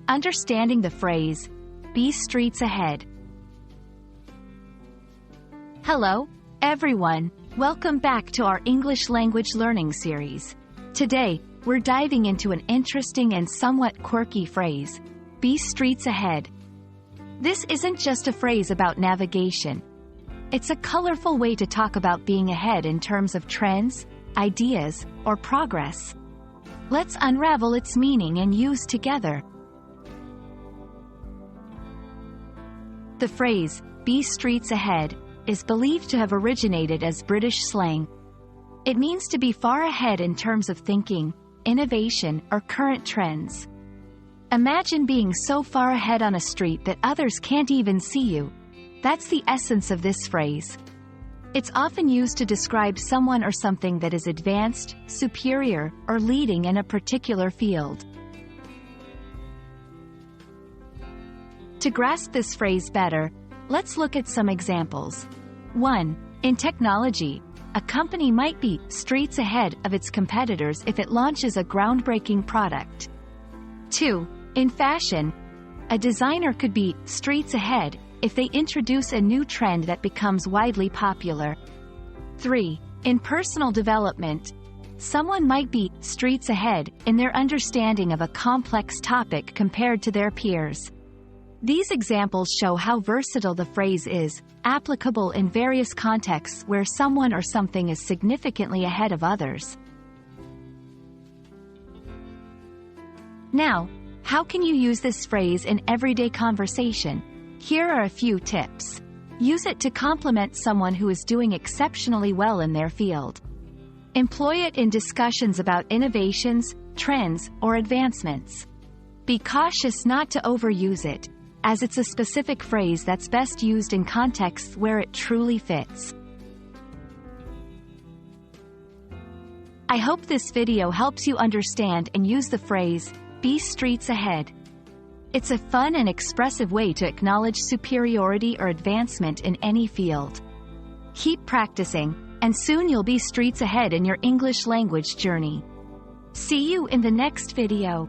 Understanding the phrase, "be streets ahead." Hello, everyone. Welcome back to our English language learning series. Today, we're diving into an interesting and somewhat quirky phrase, "be streets ahead." This isn't just a phrase about navigation. It's a colorful way to talk about being ahead in terms of trends, ideas, or progress. Let's unravel its meaning and use together. The phrase, "be streets ahead," is believed to have originated as British slang. It means to be far ahead in terms of thinking, innovation, or current trends. Imagine being so far ahead on a street that others can't even see you. That's the essence of this phrase. It's often used to describe someone or something that is advanced, superior, or leading in a particular field. To grasp this phrase better, let's look at some examples. 1. In technology, a company might be streets ahead of its competitors if it launches a groundbreaking product. 2. In fashion, a designer could be streets ahead if they introduce a new trend that becomes widely popular. 3. In personal development, someone might be streets ahead in their understanding of a complex topic compared to their peers. These examples show how versatile the phrase is, applicable in various contexts where someone or something is significantly ahead of others. Now, how can you use this phrase in everyday conversation? Here are a few tips. Use it to compliment someone who is doing exceptionally well in their field. Employ it in discussions about innovations, trends, or advancements. Be cautious not to overuse it, as it's a specific phrase that's best used in contexts where it truly fits. I hope this video helps you understand and use the phrase, "be streets ahead." It's a fun and expressive way to acknowledge superiority or advancement in any field. Keep practicing, and soon you'll be streets ahead in your English language journey. See you in the next video.